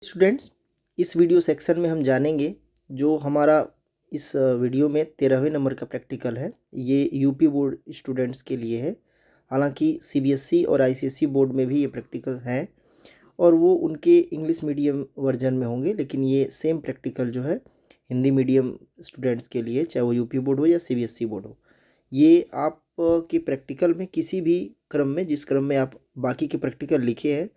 Students, इस video section में हम जानेंगे जो हमारा इस वीडियो में 13वें नंबर का प्रैक्टिकल है। ये यूपी बोर्ड स्टूडेंट्स के लिए है। हालांकि सीबीएसई और आईसीएसई बोर्ड में भी ये प्रैक्टिकल हैं और वो उनके इंग्लिश मीडियम वर्जन में होंगे, लेकिन ये सेम प्रैक्टिकल जो है हिंदी मीडियम स्टूडेंट्स के लिए, चाहे वो यूपी बोर्ड हो या सीबीएसई बोर्ड हो। ये आप के प्रैक्टिकल में किसी भी क्रम में, जिस क्रम में आप बाकी के प्रैक्टिकल लिखे हैं,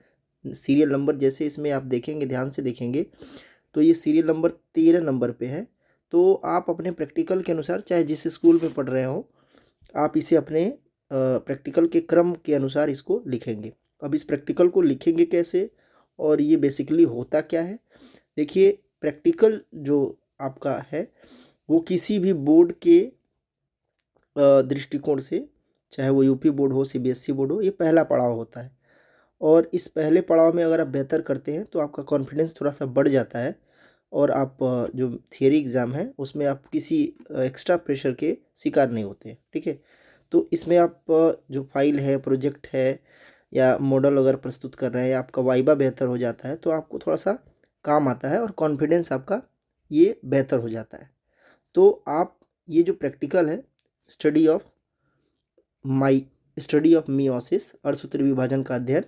सीरियल नंबर जैसे इसमें आप देखेंगे, ध्यान से देखेंगे तो ये सीरियल नंबर 13 नंबर पे है। तो आप अपने प्रैक्टिकल के अनुसार, चाहे जिस स्कूल में पढ़ रहे हो, आप इसे अपने प्रैक्टिकल के क्रम के अनुसार इसको लिखेंगे। अब इस प्रैक्टिकल को लिखेंगे कैसे और ये बेसिकली होता क्या है, देखिए। प्रैक्टिकल जो आपका है वो किसी भी बोर्ड के दृष्टिकोण से, चाहे वो यूपी बोर्ड हो, सीबीएसई बोर्ड हो, ये पहला पड़ाव होता है। और इस पहले पड़ाव में अगर आप बेहतर करते हैं तो आपका कॉन्फिडेंस थोड़ा सा बढ़ जाता है और आप जो थियरी एग्ज़ाम है उसमें आप किसी एक्स्ट्रा प्रेशर के शिकार नहीं होते हैं। ठीक है, तो इसमें आप जो फाइल है, प्रोजेक्ट है या मॉडल अगर प्रस्तुत कर रहे हैं, आपका वाइबा बेहतर हो जाता है तो आपको थोड़ा सा काम आता है और कॉन्फिडेंस आपका ये बेहतर हो जाता है। तो आप ये जो प्रैक्टिकल है, स्टडी ऑफ मियोसिस, अर्धसूत्री विभाजन का अध्ययन,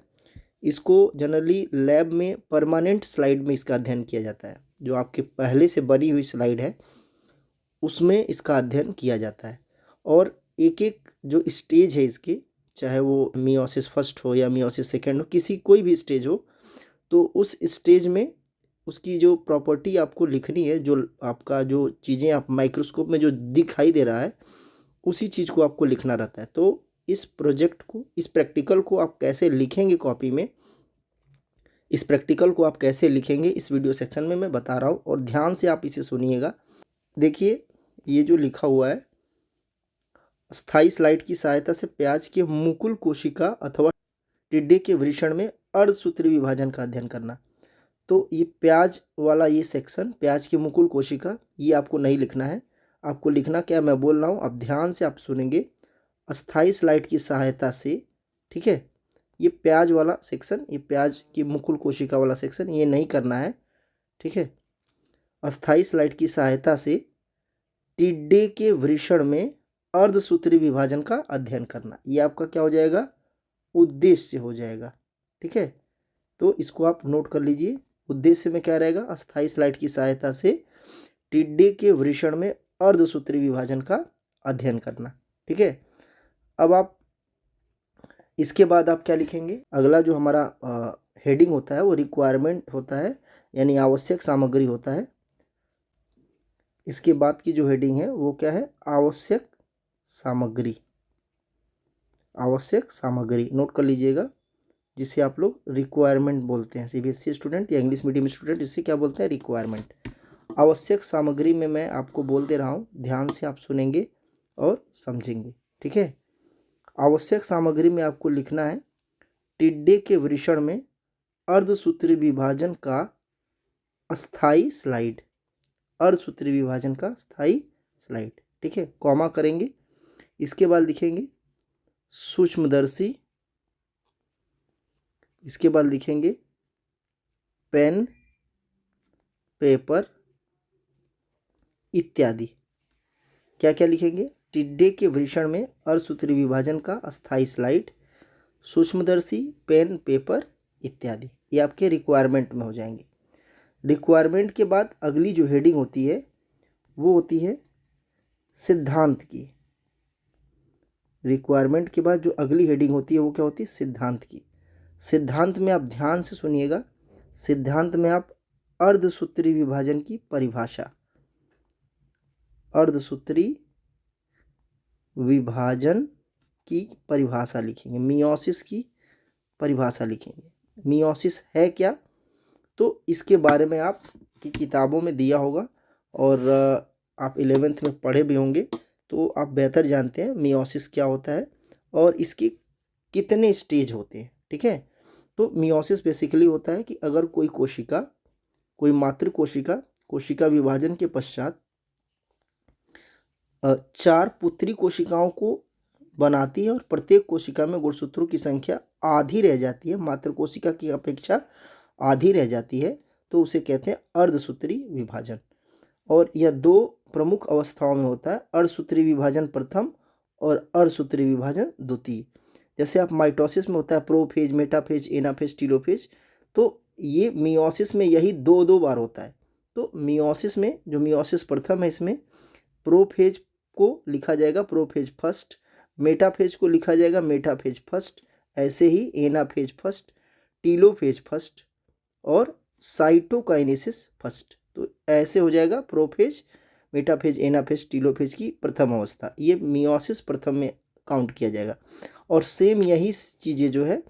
इसको जनरली लैब में परमानेंट स्लाइड में इसका अध्ययन किया जाता है। जो आपके पहले से बनी हुई स्लाइड है उसमें इसका अध्ययन किया जाता है और एक एक जो स्टेज है इसके, चाहे वो मियोसिस फर्स्ट हो या मियोसिस सेकेंड हो, किसी कोई भी स्टेज हो, तो उस स्टेज में उसकी जो प्रॉपर्टी आपको लिखनी है, जो आपका जो चीज़ें आप माइक्रोस्कोप में जो दिखाई दे रहा है उसी चीज़ को आपको लिखना रहता है। तो इस प्रोजेक्ट को, इस प्रैक्टिकल को आप कैसे लिखेंगे कॉपी में, इस प्रैक्टिकल को आप कैसे लिखेंगे इस वीडियो सेक्शन में मैं बता रहा हूँ और ध्यान से आप इसे सुनिएगा। देखिए, ये जो लिखा हुआ है, स्थायी स्लाइड की सहायता से प्याज के मुकुल कोशिका अथवा टिड्डे के वृषण में अर्धसूत्री विभाजन का अध्ययन करना। तो ये प्याज वाला ये सेक्शन, प्याज की मुकुल कोशिका, ये आपको नहीं लिखना है। आपको लिखना क्या मैं बोल रहा हूँ, अब ध्यान से आप सुनेंगे। अस्थाई स्लाइड की सहायता से, ठीक है, ये प्याज वाला सेक्शन, ये प्याज की मुकुल कोशिका वाला सेक्शन, ये नहीं करना है। ठीक है, अस्थाई स्लाइड की सहायता से टिड्डे के वृषण में अर्धसूत्री विभाजन का अध्ययन करना, ये आपका क्या हो जाएगा, उद्देश्य हो जाएगा। ठीक है, तो इसको आप नोट कर लीजिए। उद्देश्य में क्या रहेगा, अस्थाई स्लाइड की सहायता से टिड्डे के वृषण में अर्धसूत्री विभाजन का अध्ययन करना। ठीक है, अब आप इसके बाद आप क्या लिखेंगे, अगला जो हमारा हेडिंग होता है वो रिक्वायरमेंट होता है, यानी आवश्यक सामग्री होता है। इसके बाद की जो हेडिंग है वो क्या है, आवश्यक सामग्री। आवश्यक सामग्री नोट कर लीजिएगा, जिसे आप लोग रिक्वायरमेंट बोलते हैं। सीबीएसई स्टूडेंट या इंग्लिश मीडियम स्टूडेंट इससे क्या बोलते हैं, रिक्वायरमेंट। आवश्यक सामग्री में मैं आपको बोल दे रहा हूँ, ध्यान से आप सुनेंगे और समझेंगे। ठीक है, आवश्यक सामग्री में आपको लिखना है टिड्डे के वृषण में अर्धसूत्री विभाजन का अस्थाई स्लाइड, अर्धसूत्री विभाजन का स्थायी स्लाइड। ठीक है, कॉमा करेंगे। इसके बाद लिखेंगे सूक्ष्मदर्शी, इसके बाद लिखेंगे पेन, पेपर इत्यादि। क्या क्या लिखेंगे, टिड्डे के वृषण में अर्धसूत्री विभाजन का अस्थाई स्लाइड, सूक्ष्मदर्शी, पेन, पेपर इत्यादि, ये आपके रिक्वायरमेंट में हो जाएंगे। रिक्वायरमेंट के बाद अगली जो हेडिंग होती है वो होती है सिद्धांत की। रिक्वायरमेंट के बाद जो अगली हेडिंग होती है वो क्या होती है, सिद्धांत की। सिद्धांत में आप ध्यान से सुनिएगा, सिद्धांत में आप अर्धसूत्री विभाजन की परिभाषा, अर्धसूत्री विभाजन की परिभाषा लिखेंगे, मियोसिस की परिभाषा लिखेंगे। मियोसिस है क्या, तो इसके बारे में आप की किताबों में दिया होगा और आप 11th में पढ़े भी होंगे, तो आप बेहतर जानते हैं मियोसिस क्या होता है और इसके कितने स्टेज होते हैं। ठीक है, तो मियोसिस बेसिकली होता है कि अगर कोई कोशिका, कोई मातृ कोशिका, कोशिका विभाजन के पश्चात 4 पुत्री कोशिकाओं को बनाती है और प्रत्येक कोशिका में गुणसूत्रों की संख्या आधी रह जाती है, मातृ कोशिका की अपेक्षा आधी रह जाती है, तो उसे कहते हैं अर्धसूत्री विभाजन। और यह दो प्रमुख अवस्थाओं में होता है, अर्धसूत्री विभाजन प्रथम और अर्धसूत्री विभाजन द्वितीय। जैसे आप माइटोसिस में होता है प्रोफेज, मेटाफेज, एनाफेज, टीलोफेज, तो ये मियोसिस में यही दो दो बार होता है। तो मियोसिस में जो मियोसिस प्रथम है इसमें प्रोफेज को लिखा जाएगा प्रोफेज फर्स्ट, मेटाफेज को लिखा जाएगा मेटाफेज फर्स्ट, ऐसे ही एनाफेज फर्स्ट, टीलोफेज फर्स्ट और साइटोकाइनेसिस फर्स्ट। तो ऐसे हो जाएगा प्रोफेज, मेटाफेज, एनाफेज, टीलोफेज की प्रथम अवस्था, ये मियोसिस प्रथम में काउंट किया जाएगा। और सेम यही चीज़ें जो है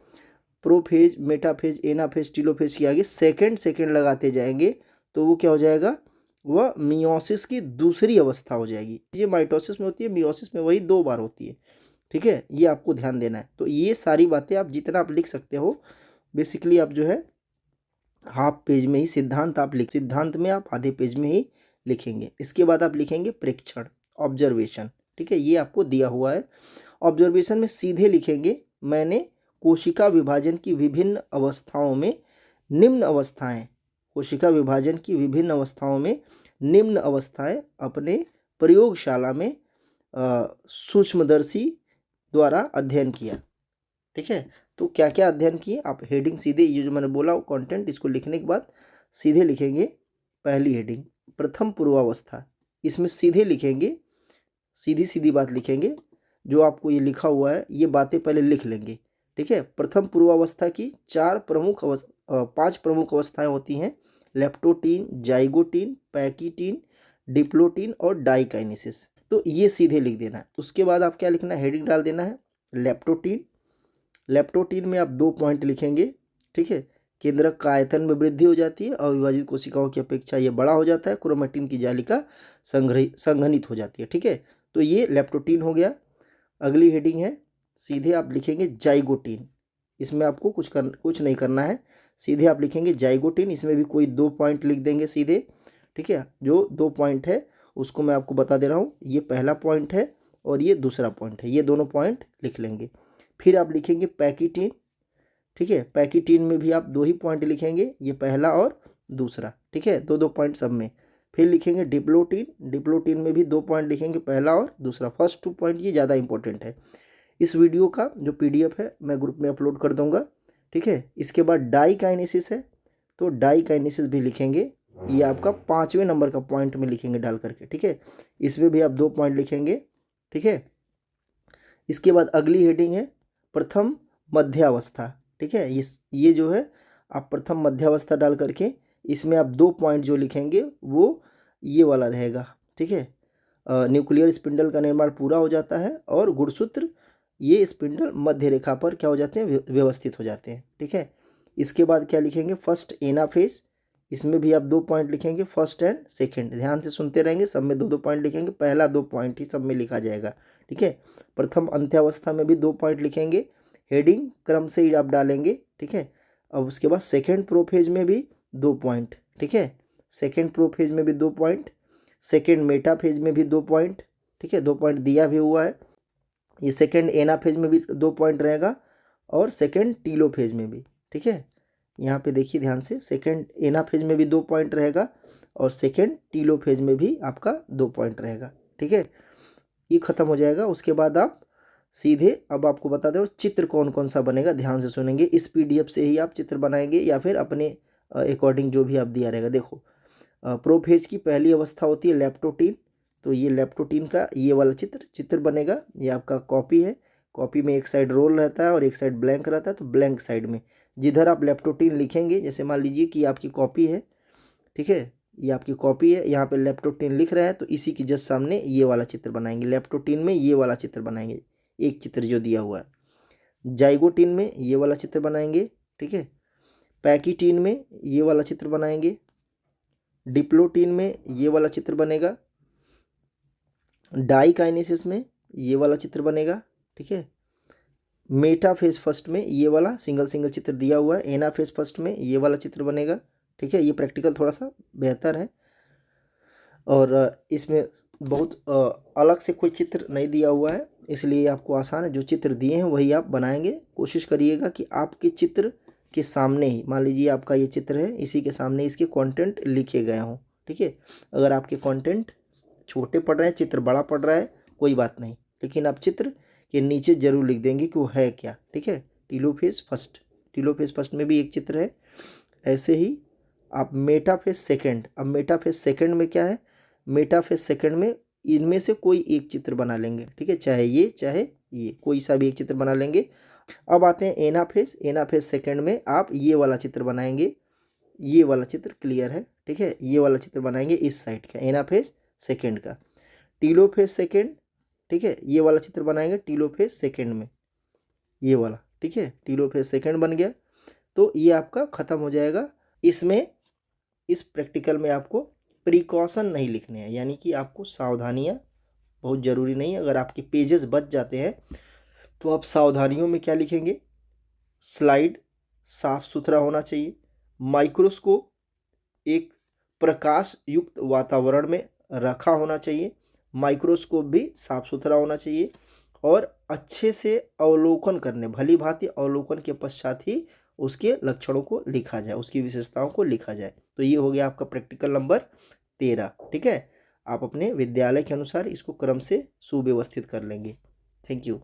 प्रोफेज, मेटाफेज, एनाफेज, टीलोफेज के आगे सेकेंड लगाते जाएंगे तो वो क्या हो जाएगा, वह मियोसिस की दूसरी अवस्था हो जाएगी। ये माइटोसिस में होती है, मियोसिस में वही दो बार होती है। ठीक है, ये आपको ध्यान देना है। तो ये सारी बातें आप जितना आप लिख सकते हो बेसिकली आप जो है हाफ पेज में ही सिद्धांत सिद्धांत में आप आधे पेज में ही लिखेंगे। इसके बाद आप लिखेंगे प्रेक्षण, ऑब्जर्वेशन। ठीक है, ये आपको दिया हुआ है। ऑब्जर्वेशन में सीधे लिखेंगे मैंने कोशिका विभाजन की विभिन्न अवस्थाओं में निम्न अवस्थाएं, कोशिका विभाजन की विभिन्न अवस्थाओं में निम्न अवस्थाएं अपने प्रयोगशाला में सूक्ष्मदर्शी द्वारा अध्ययन किया। ठीक है, तो क्या क्या अध्ययन किए आप हेडिंग सीधे ये जो मैंने बोला कंटेंट इसको लिखने के बाद सीधे लिखेंगे। पहली हेडिंग प्रथम पूर्वावस्था, इसमें सीधे लिखेंगे, सीधी सीधी बात लिखेंगे। जो आपको ये लिखा हुआ है ये बातें पहले लिख लेंगे। ठीक है, प्रथम पूर्वावस्था की पांच प्रमुख अवस्थाएं होती हैं, लेप्टोटीन, जाइगोटीन, पैकीटीन, डिप्लोटीन और डाइकाइनेसिस। तो ये सीधे लिख देना है। उसके बाद आप क्या लिखना है, हेडिंग डाल देना है लेप्टोटीन। लेप्टोटीन में आप 2 पॉइंट लिखेंगे। ठीक है, केंद्रक का आयतन में वृद्धि हो जाती है, अविभाजित कोशिकाओं की अपेक्षा ये बड़ा हो जाता है, क्रोमेटिन की जालिका संघनित हो जाती है। ठीक है, तो ये लेप्टोटीन हो गया। अगली हेडिंग है सीधे आप लिखेंगे जाइगोटीन। इसमें आपको कुछ नहीं करना है, सीधे आप लिखेंगे जाइगोटीन। इसमें भी कोई 2 पॉइंट लिख देंगे सीधे। ठीक है, जो 2 पॉइंट है उसको मैं आपको बता दे रहा हूँ, ये पहला पॉइंट है और ये दूसरा पॉइंट है, ये दोनों पॉइंट लिख लेंगे। फिर आप लिखेंगे पैकीटीन। ठीक है, पैकीटीन में भी आप 2 ही पॉइंट लिखेंगे, ये पहला और दूसरा। ठीक है, 2 पॉइंट सब में। फिर लिखेंगे डिप्लोटीन, डिप्लोटीन में भी 2 पॉइंट लिखेंगे, पहला और दूसरा। फर्स्ट 2 पॉइंट ये ज़्यादा इंपॉर्टेंट है। इस वीडियो का जो PDF है मैं ग्रुप में अपलोड कर दूंगा। ठीक है, इसके बाद डाइकाइनेसिस है, तो डाइकाइनेसिस भी लिखेंगे, ये आपका 5वें नंबर का पॉइंट में लिखेंगे डाल करके। ठीक है, इसमें भी आप 2 पॉइंट लिखेंगे। ठीक है, इसके बाद अगली हेडिंग है प्रथम मध्यावस्था। ठीक है, ये जो है आप प्रथम मध्यावस्था डाल करके इसमें आप 2 पॉइंट जो लिखेंगे वो ये वाला रहेगा। ठीक है, न्यूक्लियर स्पिंडल का निर्माण पूरा हो जाता है और गुणसूत्र ये स्पिंडल मध्य रेखा पर क्या हो जाते हैं, व्यवस्थित हो जाते हैं। ठीक है, इसके बाद क्या लिखेंगे फर्स्ट एनाफेज, इसमें भी आप 2 पॉइंट लिखेंगे, फर्स्ट एंड सेकेंड। ध्यान से सुनते रहेंगे, सब में 2 पॉइंट लिखेंगे, पहला 2 पॉइंट ही सब में लिखा जाएगा। ठीक है, प्रथम अंत्यावस्था में भी 2 पॉइंट लिखेंगे, हेडिंग क्रम से ही आप डालेंगे। ठीक है, अब उसके बाद सेकेंड प्रोफेज में भी 2 पॉइंट। ठीक है, सेकेंड प्रोफेज में भी 2 पॉइंट, सेकेंड मेटाफेज में भी 2 पॉइंट। ठीक है, 2 पॉइंट दिया भी हुआ है। ये सेकेंड एनाफेज में भी 2 पॉइंट रहेगा और सेकेंड टीलोफेज में भी। ठीक है, यहाँ पे देखिए ध्यान से, सेकेंड एनाफेज में भी 2 पॉइंट रहेगा और सेकेंड टीलोफेज में भी आपका 2 पॉइंट रहेगा। ठीक है, ये खत्म हो जाएगा। उसके बाद आप सीधे अब आपको बता दो चित्र कौन कौन सा बनेगा, ध्यान से सुनेंगे। इस PDF से ही आप चित्र बनाएंगे या फिर अपने अकॉर्डिंग जो भी आप दिया रहेगा। देखो प्रोफेज की पहली अवस्था होती है लेप्टोटीन, तो ये लेप्टोटीन का ये वाला चित्र बनेगा। ये आपका कॉपी है, कॉपी में एक साइड रोल रहता है और एक साइड ब्लैंक रहता है, तो ब्लैंक साइड में जिधर आप लेप्टोटीन लिखेंगे, जैसे मान लीजिए कि आपकी कॉपी है। ठीक है, ये आपकी कॉपी है, यहाँ पे लेप्टोटीन लिख रहे हैं तो इसी की जस्ट सामने ये वाला चित्र बनाएंगे। लेप्टोटीन में ये वाला चित्र बनाएंगे, एक चित्र जो दिया हुआ है। जाइगोटीन में ये वाला चित्र बनाएंगे। ठीक है, पैकीटीन में ये वाला चित्र बनाएंगे, डिप्लोटीन में ये वाला चित्र बनेगा, डाइकाइनेसिस में ये वाला चित्र बनेगा। ठीक है, मेटाफेज फर्स्ट में ये वाला सिंगल चित्र दिया हुआ है, एनाफेज फर्स्ट में ये वाला चित्र बनेगा। ठीक है, ये प्रैक्टिकल थोड़ा सा बेहतर है और इसमें बहुत अलग से कोई चित्र नहीं दिया हुआ है, इसलिए आपको आसान है। जो चित्र दिए हैं वही आप बनाएंगे। कोशिश करिएगा कि आपके चित्र के सामने ही, मान लीजिए आपका ये चित्र है, इसी के सामने इसके कंटेंट लिखे गए हों। ठीक है, अगर आपके कंटेंट छोटे पढ़ रहे हैं, चित्र बड़ा पढ़ रहा है, कोई बात नहीं, लेकिन आप चित्र के नीचे जरूर लिख देंगे कि वो है क्या। ठीक है, टीलोफेज फर्स्ट, टीलोफेज फर्स्ट में भी एक चित्र है। ऐसे ही आप मेटाफेज सेकंड, अब मेटाफेज सेकंड में क्या है, मेटाफेज सेकंड में इनमें से कोई एक चित्र बना लेंगे। ठीक है, चाहे ये कोई सा भी एक चित्र बना लेंगे। अब आते हैं एनाफेज, एनाफेज सेकंड में आप ये वाला चित्र बनाएंगे, ये वाला चित्र क्लियर है। ठीक है, ये वाला चित्र बनाएंगे इस साइड का, एनाफेज सेकंड का। टीलोफेज सेकंड, ठीक है, ये वाला चित्र बनाएंगे टीलोफेज सेकंड में, ये वाला। ठीक है, टीलोफेज सेकंड बन गया, तो ये आपका खत्म हो जाएगा। इसमें इस प्रैक्टिकल में आपको प्रिकॉशन नहीं लिखने हैं, यानी कि आपको सावधानियां बहुत ज़रूरी नहीं है। अगर आपके पेजेस बच जाते हैं तो आप सावधानियों में क्या लिखेंगे, स्लाइड साफ सुथरा होना चाहिए, माइक्रोस्कोप एक प्रकाश युक्त वातावरण में रखा होना चाहिए, माइक्रोस्कोप भी साफ सुथरा होना चाहिए, और अच्छे से अवलोकन करने, भली भांति अवलोकन के पश्चात ही उसके लक्षणों को लिखा जाए, उसकी विशेषताओं को लिखा जाए। तो ये हो गया आपका प्रैक्टिकल नंबर 13। ठीक है, आप अपने विद्यालय के अनुसार इसको क्रम से सुव्यवस्थित कर लेंगे। Thank you.